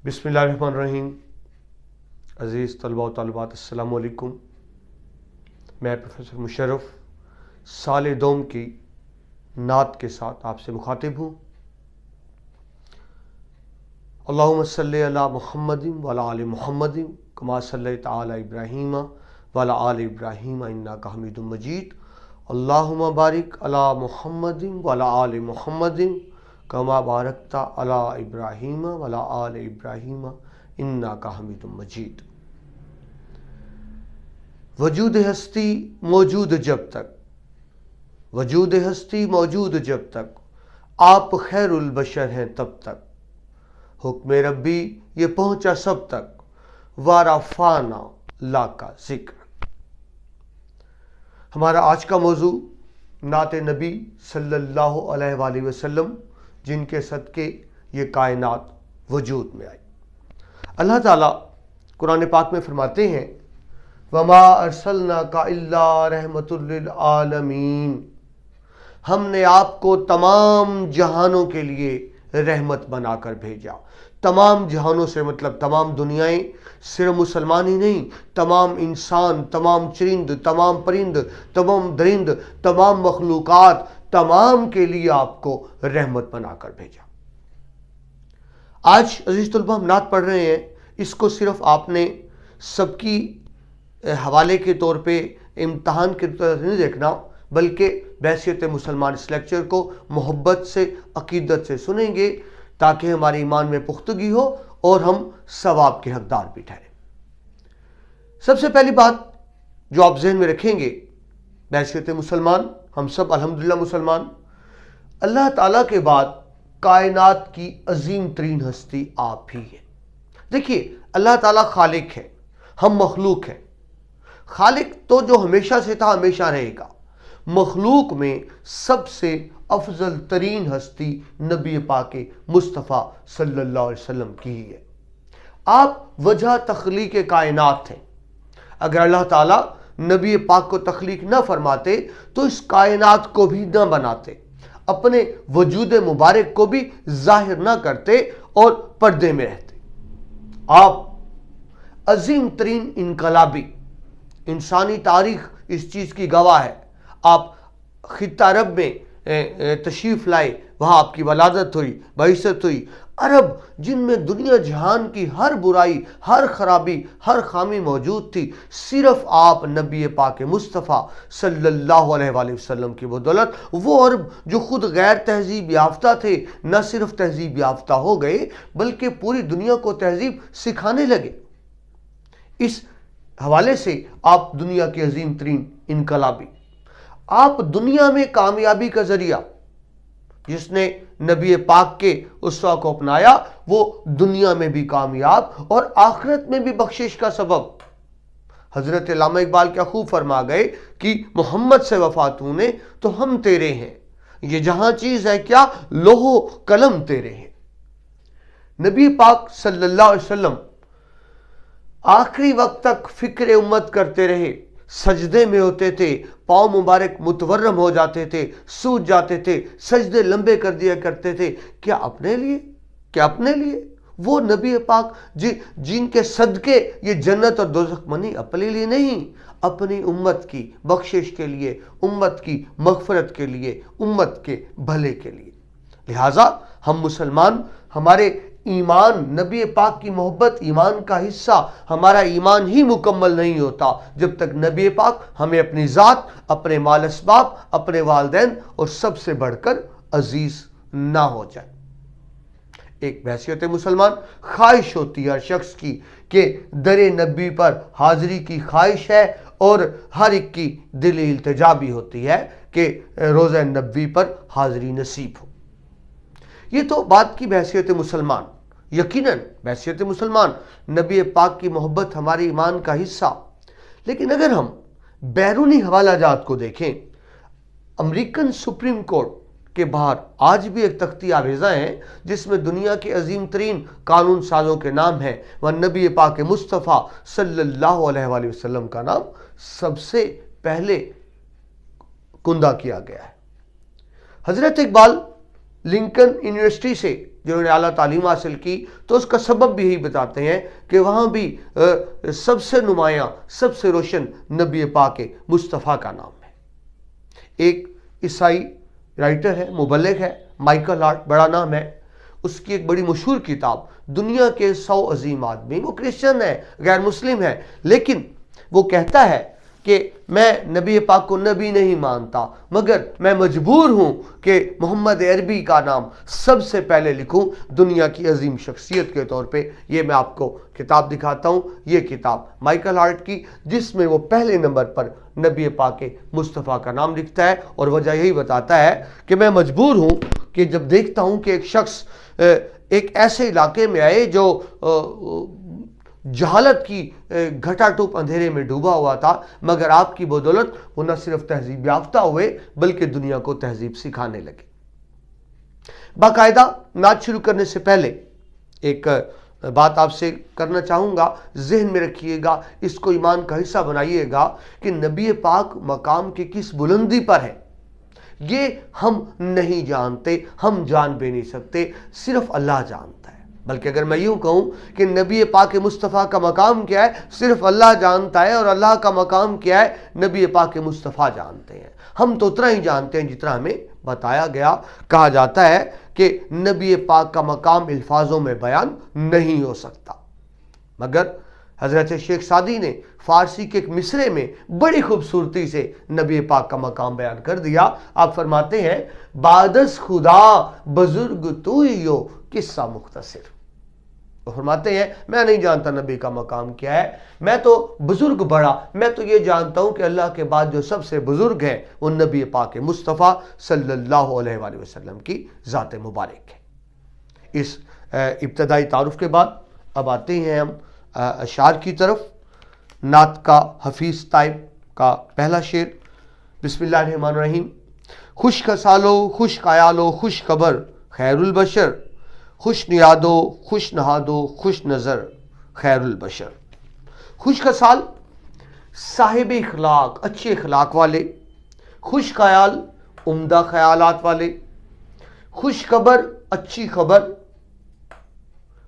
بسم اللہ الرحمن الرحیم۔ عزیز طلباء و طالبات، السلام علیکم۔ میں پروفیسر مشرف سال دوم کی نعت کے ساتھ آپ سے مخاطب ہوں۔ اللہم صلی علی محمد وعلی آل محمد کما صلیت علی ابراہیم وعلی آل ابراہیم انک حمید مجید۔ اللہم بارک علی محمد وعلی آل محمد کما بارکت علی ابراہیم وعلی آل ابراہیم انک حمید مجید۔ وجود ہستی موجود جب تک، وجود ہستی موجود جب تک، آپ خیر البشر ہیں تب تک، حکم ربی یہ پہنچا سب تک، وارا فانا لا کا ذکر۔ ہمارا آج کا موضوع نعت نبی صلی اللہ علیہ وآلہ وسلم، جن کے صدقے یہ کائنات وجود میں آئی۔ اللہ تعالیٰ قرآن پاک میں فرماتے ہیں وَمَا أَرْسَلْنَاكَ إِلَّا رَحْمَةً لِلْعَالَمِينَ، ہم نے آپ کو تمام جہانوں کے لیے رحمت بنا کر بھیجا۔ تمام جہانوں سے مطلب تمام دنیائیں، صرف مسلمان ہی نہیں، تمام انسان، تمام چرند، تمام پرند، تمام درند، تمام مخلوقات، تمام کے لیے آپ کو رحمت بنا کر بھیجا۔ آج عزیز طلبہ ہم نعت پڑھ رہے ہیں، اس کو صرف آپ نے سب کی حوالے کے طور پہ امتحان کے طور سے نہیں دیکھنا، بلکہ بحیثیت مسلمان اس لیکچر کو محبت سے، عقیدت سے سنیں گے تاکہ ہمارے ایمان میں پختگی ہو اور ہم ثواب کے حقدار بھی ٹھہریں۔ سب سے پہلی بات جو آپ ذہن میں رکھیں گے، بحیثیت مسلمان ہم سب الحمدللہ مسلمان، اللہ تعالیٰ کے بعد کائنات کی عظیم ترین ہستی آپ ہی ہے۔ دیکھیے اللہ تعالیٰ خالق ہے، ہم مخلوق ہیں۔ خالق تو جو ہمیشہ سے تھا ہمیشہ رہے گا۔ مخلوق میں سب سے افضل ترین ہستی نبی پاک مصطفیٰ صلی اللہ علیہ وسلم کی ہی ہے۔ آپ وجہ تخلیق کائنات ہیں۔ اگر اللہ تعالیٰ نبی پاک کو تخلیق نہ فرماتے تو اس کائنات کو بھی نہ بناتے، اپنے وجود مبارک کو بھی ظاہر نہ کرتے اور پردے میں رہتے۔ آپ عظیم ترین انقلابی، انسانی تاریخ اس چیز کی گواہ ہے۔ آپ خطہ عرب میں تشریف لائے، وہاں آپ کی ولادت ہوئی، بعثت ہوئی۔ عرب جن میں دنیا جہان کی ہر برائی، ہر خرابی، ہر خامی موجود تھی، صرف آپ نبی پاک مصطفیٰ صلی اللہ علیہ وآلہ وسلم کی بدولت، وہ عرب جو خود غیر تہذیب یافتہ تھے، نہ صرف تہذیب یافتہ ہو گئے بلکہ پوری دنیا کو تہذیب سکھانے لگے۔ اس حوالے سے آپ دنیا کے عظیم ترین انقلابی، آپ دنیا میں کامیابی کا ذریعہ، جس نے نبی پاک کے اسوہ کو اپنایا وہ دنیا میں بھی کامیاب اور آخرت میں بھی بخشش کا سبب۔ حضرت علامہ اقبال کیا خوب فرما گئے کہ محمد سے وفات ہونے تو ہم تیرے ہیں، یہ جہاں چیز ہے کیا لوح و قلم تیرے ہیں۔ نبی پاک صلی اللہ علیہ وسلم آخری وقت تک فکر امت کرتے رہے، سجدے میں ہوتے تھے، پاؤں مبارک متورم ہو جاتے تھے، سوج جاتے تھے، سجدے لمبے کر دیا کرتے تھے۔ کیا اپنے لیے؟ کیا اپنے لیے؟ وہ نبی پاک جن کے صدقے یہ جنت اور دوزخ بنی، اپنے لیے نہیں، اپنی امت کی بخشش کے لیے، امت کی مغفرت کے لیے، امت کے بھلے کے لیے۔ لہٰذا ہم مسلمان، ہمارے ایمان، نبی پاک کی محبت ایمان کا حصہ، ہمارا ایمان ہی مکمل نہیں ہوتا جب تک نبی پاک ہمیں اپنی ذات، اپنے مال اسباب، اپنے والدین اور سب سے بڑھ کر عزیز نہ ہو جائے۔ ایک بحیثیت مسلمان خواہش ہوتی ہے ہر شخص کی کہ در نبی پر حاضری کی خواہش ہے، اور ہر ایک کی دلی التجا بھی ہوتی ہے کہ روزہ نبوی پر حاضری نصیب ہو۔ یہ تو بات کی بحیثیت مسلمان، یقیناً بحیثیت مسلمان نبی پاک کی محبت ہمارے ایمان کا حصہ۔ لیکن اگر ہم بیرونی حوالہ جات کو دیکھیں، امریکن سپریم کورٹ کے باہر آج بھی ایک تختی آویزاں ہیں جس میں دنیا کے عظیم ترین قانون سازوں کے نام ہیں، وہ نبی پاک مصطفیٰ صلی اللہ علیہ وآلہ وسلم کا نام سب سے پہلے کندہ کیا گیا ہے۔ حضرت اقبال لنکن یونیورسٹی سے جنہوں نے اعلیٰ تعلیم حاصل کی، تو اس کا سبب بھی یہی بتاتے ہیں کہ وہاں بھی سب سے نمایاں، سب سے روشن نبی پاک مصطفیٰ کا نام ہے۔ ایک عیسائی رائٹر ہے، مبلغ ہے، مائیکل ہارٹ، بڑا نام ہے، اس کی ایک بڑی مشہور کتاب دنیا کے 100 عظیم آدمی، وہ کرسچن ہے، غیر مسلم ہے، لیکن وہ کہتا ہے کہ میں نبی پاک کو نبی نہیں مانتا، مگر میں مجبور ہوں کہ محمد عربی کا نام سب سے پہلے لکھوں دنیا کی عظیم شخصیت کے طور پہ۔ یہ میں آپ کو کتاب دکھاتا ہوں، یہ کتاب مائیکل ہارٹ کی، جس میں وہ پہلے نمبر پر نبی پاک مصطفیٰ کا نام لکھتا ہے، اور وجہ یہی بتاتا ہے کہ میں مجبور ہوں کہ جب دیکھتا ہوں کہ ایک شخص ایک ایسے علاقے میں آئے جو جہالت کی گھٹا ٹوپ اندھیرے میں ڈوبا ہوا تھا، مگر آپ کی بدولت وہ نہ صرف تہذیب یافتہ ہوئے بلکہ دنیا کو تہذیب سکھانے لگے۔ باقاعدہ نعت شروع کرنے سے پہلے ایک بات آپ سے کرنا چاہوں گا، ذہن میں رکھیے گا، اس کو ایمان کا حصہ بنائیے گا کہ نبی پاک مقام کے کس بلندی پر ہے یہ ہم نہیں جانتے، ہم جان بھی نہیں سکتے، صرف اللہ جانتا ہے۔ بلکہ اگر میں یوں کہوں کہ نبی پاک مصطفیٰ کا مقام کیا ہے، صرف اللہ جانتا ہے، اور اللہ کا مقام کیا ہے، نبی پاک مصطفیٰ جانتے ہیں۔ ہم تو اتنا ہی جانتے ہیں جتنا ہمیں بتایا گیا۔ کہا جاتا ہے کہ نبی پاک کا مقام الفاظوں میں بیان نہیں ہو سکتا، مگر حضرت شیخ سعدی نے فارسی کے ایک مصرے میں بڑی خوبصورتی سے نبی پاک کا مقام بیان کر دیا۔ آپ فرماتے ہیں، بعد از خدا بزرگ تو ہی ہو قصہ مختصر۔ وہ فرماتے ہیں میں نہیں جانتا نبی کا مقام کیا ہے، میں تو بزرگ بڑا، میں تو یہ جانتا ہوں کہ اللہ کے بعد جو سب سے بزرگ ہے وہ نبی پاک مصطفیٰ صلی اللہ علیہ وآلہ وسلم کی ذات مبارک ہے۔ اس ابتدائی تعارف کے بعد اب آتے ہیں ہم اشعار کی طرف۔ نعت کا حفیظ طائب کا پہلا شعر، بسم اللہ الرحمن الرحیم۔ خوش خصالو خوش خیالو خوش خبر خیر البشر، خوش نیادو خوش نہادو خوش نظر خیر البشر۔ خوش خصال صاحب اخلاق، اچھے اخلاق والے، خوش خیال عمدہ خیالات والے، خوش خبر اچھی خبر،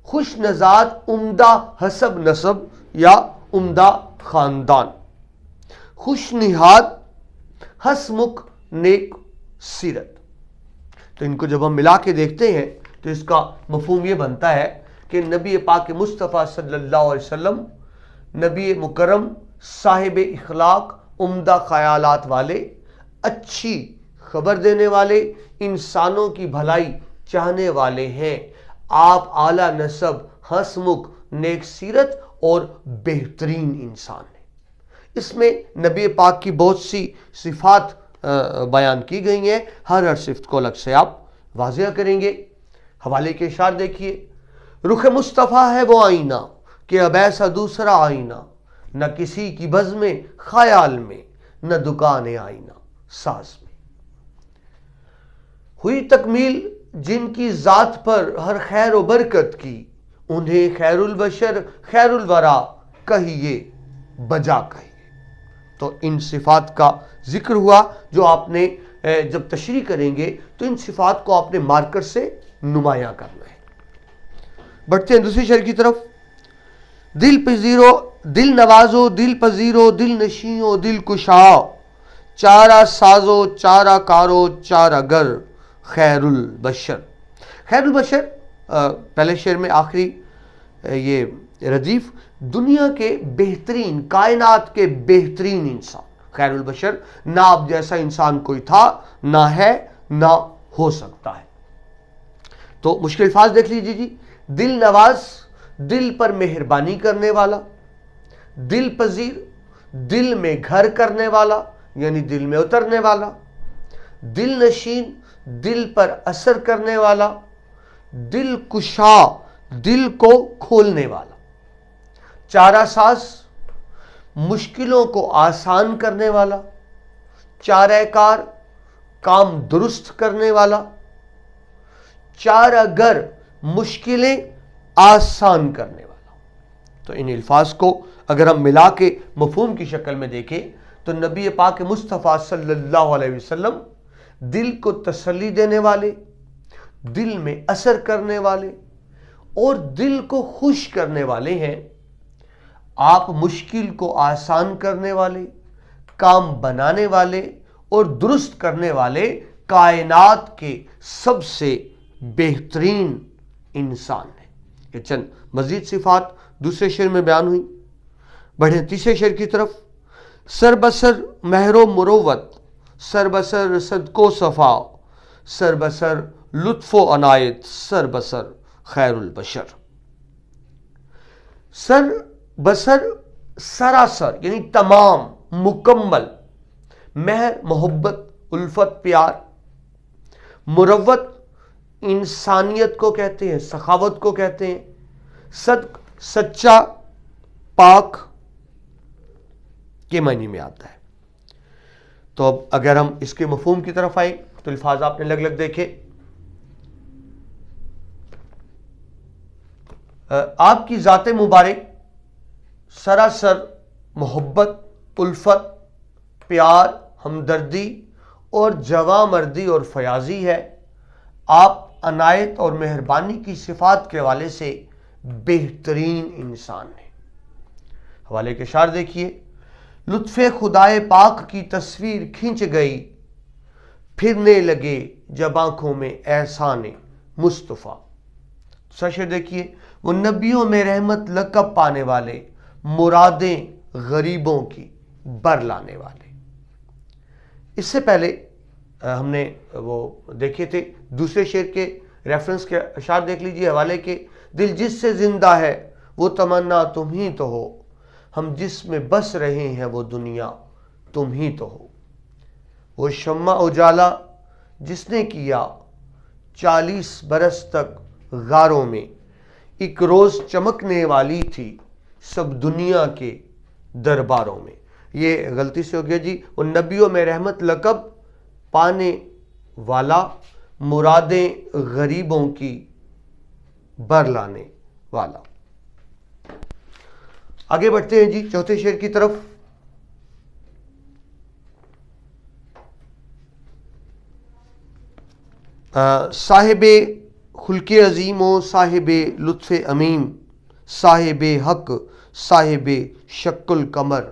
خوش نژاد عمدہ حسب نسب یا عمدہ خاندان، خوش نہاد حسمک نیک سیرت۔ تو ان کو جب ہم ملا کے دیکھتے ہیں تو اس کا مفہوم یہ بنتا ہے کہ نبی پاک مصطفیٰ صلی اللہ علیہ وسلم نبی مکرم، صاحب اخلاق، عمدہ خیالات والے، اچھی خبر دینے والے، انسانوں کی بھلائی چاہنے والے ہیں۔ آپ اعلیٰ نسب، حسمک، نیک سیرت اور بہترین انسان ہیں۔ اس میں نبی پاک کی بہت سی صفات بیان کی گئی ہیں، ہر صفت کو الگ سے آپ واضح کریں گے۔ حوالے کے اشعار دیکھیے، رخ مصطفیٰ ہے وہ آئینہ کہ اب ایسا دوسرا آئینہ، نہ کسی کی بزم میں خیال میں، نہ دکان آئینہ ساز میں۔ ہوئی تکمیل جن کی ذات پر ہر خیر و برکت کی، انہیں خیر البشر خیر الورا کہیے بجا کہیے۔ تو ان صفات کا ذکر ہوا جو آپ نے جب تشریح کریں گے تو ان صفات کو آپ نے مارکر سے نمایاں کرنا ہے۔ بڑھتے ہیں دوسری شعر کی طرف۔ دل پذیرو دل نوازو دل پذیرو دل نشیو دل کشا، چارہ سازو چارہ کارو چارہ گر خیر البشر۔ خیر البشر پہلے شعر میں آخری یہ ردیف، دنیا کے بہترین، کائنات کے بہترین انسان خیر البشر، نہ آپ جیسا انسان کوئی تھا، نہ ہے، نہ ہو سکتا ہے۔ تو مشکل الفاظ دیکھ لیجیے جی۔ دل نواز، دل پر مہربانی کرنے والا، دل پذیر، دل میں گھر کرنے والا یعنی دل میں اترنے والا، دل نشین، دل پر اثر کرنے والا، دل کشا، دل کو کھولنے والا، چارہ ساز، مشکلوں کو آسان کرنے والا، چارہ کار، کام درست کرنے والا، چارہ گر، مشکلیں آسان کرنے والا۔ تو ان الفاظ کو اگر ہم ملا کے مفہوم کی شکل میں دیکھیں تو نبی پاک مصطفیٰ صلی اللہ علیہ وسلم دل کو تسلی دینے والے، دل میں اثر کرنے والے اور دل کو خوش کرنے والے ہیں۔ آپ مشکل کو آسان کرنے والے، کام بنانے والے اور درست کرنے والے کائنات کے سب سے بہترین انسان ہیں۔ یہ چند مزید صفات دوسرے شعر میں بیان ہوئی۔ بڑھیں تیسرے شعر کی طرف۔ سر بسر مہر و مروت، سر بسر صدق و صفا، سر بسر لطف و عنایت، سر بسر خیر البشر۔ سر بسر سراسر یعنی تمام، مکمل، مہر محبت الفت پیار، مروت انسانیت کو کہتے ہیں، سخاوت کو کہتے ہیں، صدق سچا پاک کے معنی میں آتا ہے۔ تو اب اگر ہم اس کے مفہوم کی طرف آئیں تو الفاظ آپ نے الگ الگ دیکھے۔ آپ کی ذات مبارک سراسر محبت الفت پیار ہمدردی اور جواں مردی اور فیاضی ہے۔ آپ عنایت اور مہربانی کی صفات کے حوالے سے بہترین انسان ہیں۔ حوالے کے اشعار دیکھیے۔ لطف خدائے پاک کی تصویر کھنچ گئی، پھرنے لگے جب آنکھوں میں احسان مصطفیٰ۔ دوسرا شعر دیکھیے۔ وہ نبیوں میں رحمت لقب پانے والے، مرادیں غریبوں کی بر لانے والے۔ اس سے پہلے ہم نے وہ دیکھے تھے دوسرے شعر کے ریفرنس کے اشعار دیکھ لیجئے حوالے کے۔ دل جس سے زندہ ہے وہ تمنا تم ہی تو ہو، ہم جس میں بس رہے ہیں وہ دنیا تم ہی تو ہو۔ وہ شمع اجالا جس نے کیا 40 برس تک غاروں میں، ایک روز چمکنے والی تھی سب دنیا کے درباروں میں۔ یہ غلطی سے ہو گیا جی۔ وہ نبیوں میں رحمت لقب پانے والا، مرادیں غریبوں کی بر لانے والا۔ آگے بڑھتے ہیں جی چوتھے شعر کی طرف۔ صاحب خلق عظیم و صاحب لطف امیم، صاحب حق صاحب شکل قمر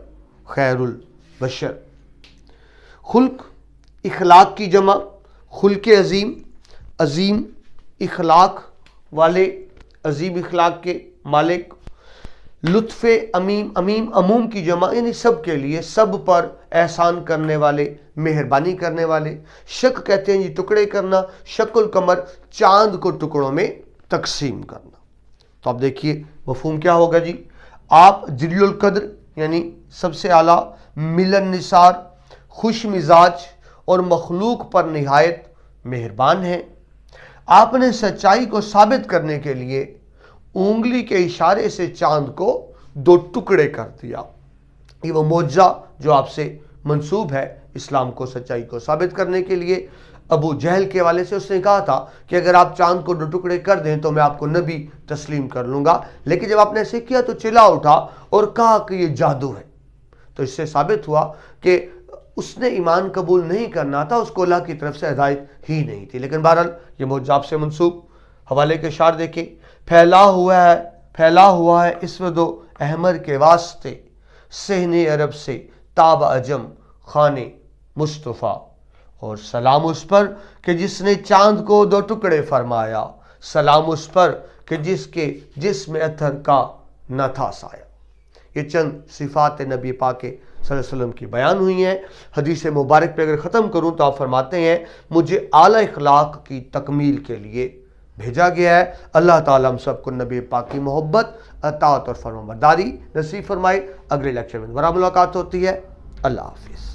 خیر البشر۔ خلق اخلاق کی جمع، خلق عظیم، عظیم اخلاق والے، عظیم اخلاق کے مالک۔ لطف امیم، امیم عموم کی جمع یعنی سب کے لیے، سب پر احسان کرنے والے، مہربانی کرنے والے۔ شک کہتے ہیں جی ٹکڑے کرنا، شک القمر چاند کو ٹکڑوں میں تقسیم کرنا۔ تو اب دیکھیے مفہوم کیا ہوگا جی۔ آپ جلیل القدر یعنی سب سے اعلیٰ، ملن نثار، خوش مزاج اور مخلوق پر نہایت مہربان ہیں۔ آپ نے سچائی کو ثابت کرنے کے لیے انگلی کے اشارے سے چاند کو 2 ٹکڑے کر دیا۔ یہ وہ معجزہ جو آپ سے منسوب ہے اسلام کو، سچائی کو ثابت کرنے کے لیے۔ ابو جہل کے حوالے سے اس نے کہا تھا کہ اگر آپ چاند کو 2 ٹکڑے کر دیں تو میں آپ کو نبی تسلیم کر لوں گا، لیکن جب آپ نے ایسے کیا تو چلا اٹھا اور کہا کہ یہ جادو ہے۔ تو اس سے ثابت ہوا کہ اس نے ایمان قبول نہیں کرنا تھا، اس کو اللہ کی طرف سے ہدایت ہی نہیں تھی، لیکن بہرحال یہ معجزہ آپ سے منسوب۔ حوالے کے اشعار دیکھیں۔ پھیلا ہوا ہے اسود و احمر کے واسطے، صحن عرب سے تاب عجم خان مصطفیٰ۔ اور سلام اس پر کہ جس نے چاند کو 2 ٹکڑے فرمایا، سلام اس پر کہ جس کے جسم اطہر کا نہ تھا سایہ۔ یہ چند صفات نبی پاک صلی اللہ علیہ وسلم کی بیان ہوئی ہیں۔ حدیث مبارک پہ اگر ختم کروں تو آپ فرماتے ہیں مجھے اعلیٰ اخلاق کی تکمیل کے لیے بھیجا گیا ہے۔ اللہ تعالیٰ ہم سب کو نبی پاک کی محبت، اطاعت اور فرمانبرداری نصیب فرمائے۔ اگلے لیکچر میں دوبارہ ملاقات ہوتی ہے۔ اللہ حافظ۔